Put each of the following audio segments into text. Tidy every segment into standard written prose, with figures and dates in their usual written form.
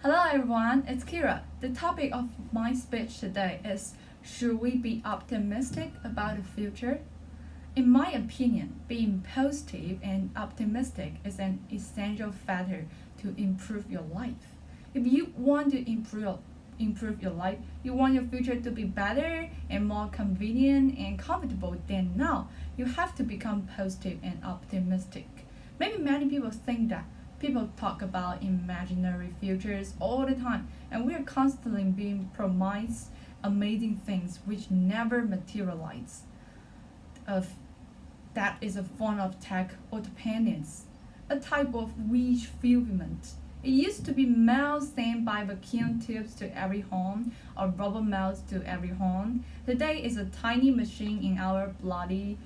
Hello everyone, it's Kira. The topic of my speech today is: should we be optimistic about the future? In my opinion, being positive and optimistic is an essential factor to improve your life. If you want to improve your life, you want your future to be better and more convenient and comfortable than now, you have to become positive and optimistic. Maybe many people think that people talk about imaginary futures all the time, and we are constantly being promised amazing things which never materialize. Of that is a form of tech or dependence, a type of wish fulfillment. It used to be mail sent by vacuum tubes to every home, or rubber mails to every home. Today is a tiny machine in our bloody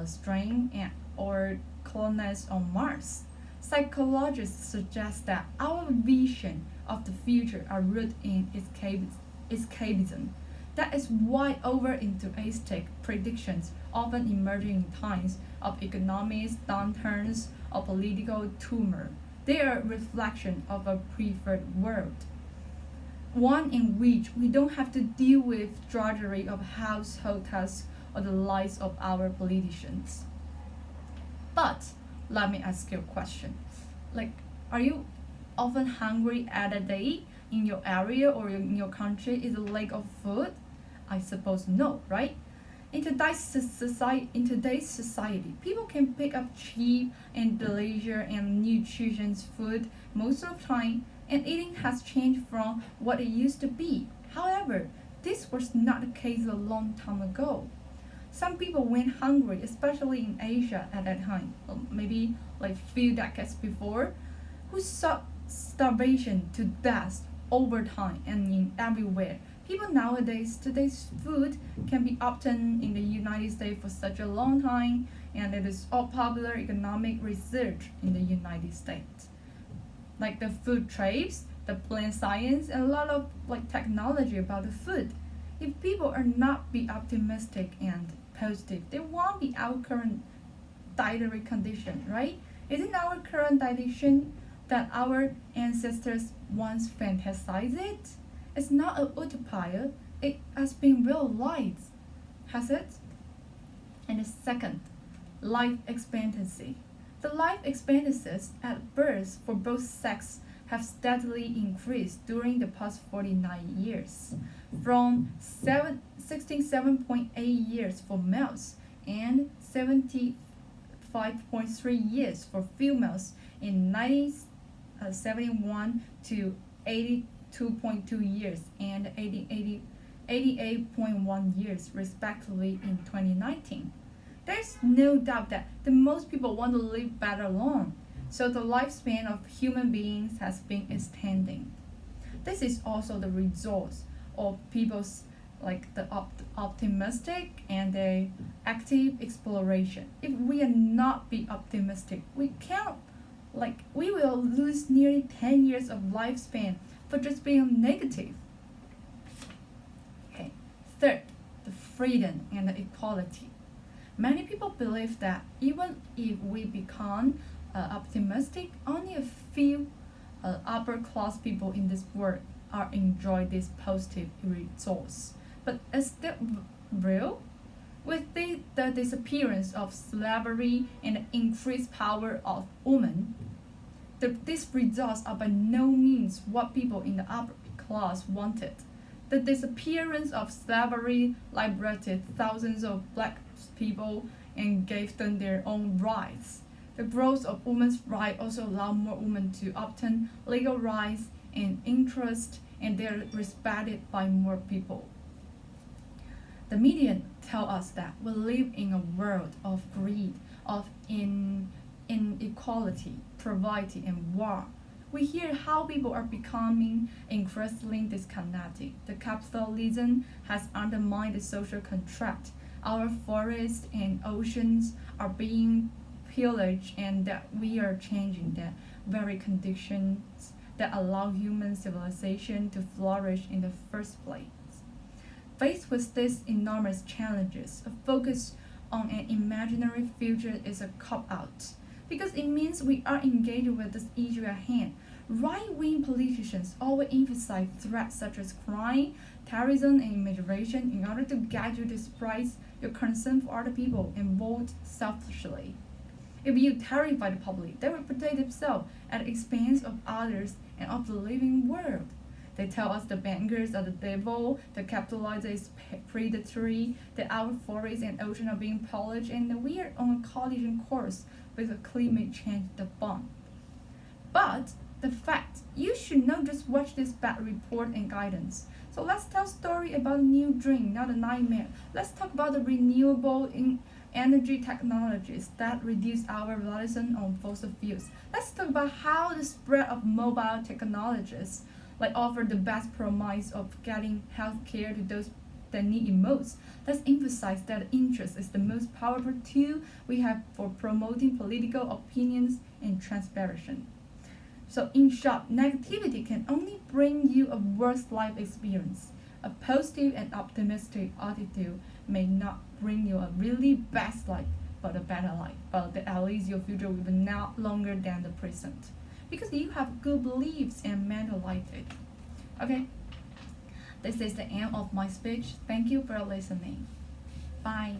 string or colonies on Mars. Psychologists suggest that our vision of the future are rooted in escapism. That is why over-enthusiastic predictions often emerge in times of economic downturns or political turmoil. They are a reflection of a preferred world, one in which we don't have to deal with drudgery of household tasks or the lies of our politicians. But let me ask you a question. Like, are you often hungry at a day in your area or in your country? Is a lack of food? I suppose no, right? In today's society, people can pick up cheap and delicious and nutritious food most of the time, and eating has changed from what it used to be. However, this was not the case a long time ago. Some people went hungry, especially in Asia at that time, maybe like few decades before, who saw starvation to death over time and in everywhere. People nowadays, today's food can be obtained in the United States for such a long time, and it is all popular economic research in the United States. Like the food trades, the plant science, and a lot of like technology about the food. If people are not be optimistic and positive, they won't be our current dietary condition, right? Isn't our current dietitian that our ancestors once fantasized it? It's not a utopia, it has been realized, has it? And the second, life expectancy. The life expectancies at birth for both sexes have steadily increased during the past 49 years, from 67.8 years for males and 75.3 years for females in 1971 to 82.2 years and 88.1 years respectively in 2019. There's no doubt that the most people want to live better alone, so the lifespan of human beings has been extending. This is also the result of people's like the optimistic and the active exploration. If we are not be optimistic, we can't we will lose nearly 10 years of lifespan for just being negative. Okay. Third, the freedom and the equality. Many people believe that even if we become optimistic, only a few upper class people in this world are enjoy this positive results. But is that real? With the disappearance of slavery and the increased power of women, these results are by no means what people in the upper class wanted. The disappearance of slavery liberated thousands of black people and gave them their own rights. The growth of women's rights also allowed more women to obtain legal rights and interest, and they are respected by more people. The media tell us that we live in a world of greed, of inequality, poverty, and war. We hear how people are becoming increasingly disconnected. The capitalism has undermined the social contract. Our forests and oceans are being pillaged, and that we are changing the very conditions that allow human civilization to flourish in the first place. Faced with these enormous challenges, a focus on an imaginary future is a cop out because it means we are engaged with this issue at hand Right-wing politicians always emphasize threats such as crime, terrorism, and immigration in order to get you to express your concern for other people and vote selfishly. If you terrify the public, they will protect themselves at the expense of others and of the living world. They tell us the bankers are the devil, the capitalizer is predatory, that our forests and ocean are being polluted, and that we are on a collision course with a climate change the bomb. But the fact, you should not just watch this bad report and guidance. So let's tell a story about a new dream, not a nightmare. Let's talk about the renewable energy technologies that reduce our reliance on fossil fuels. Let's talk about how the spread of mobile technologies offer the best promise of getting health care to those that need it most. Let's emphasize that interest is the most powerful tool we have for promoting political opinions and transparency. So in short, negativity can only bring you a worse life experience. A positive and optimistic attitude may not bring you a really best life, but a better life. But at least your future will be not longer than the present. Because you have good beliefs and mental light. Okay? This is the end of my speech. Thank you for listening. Bye.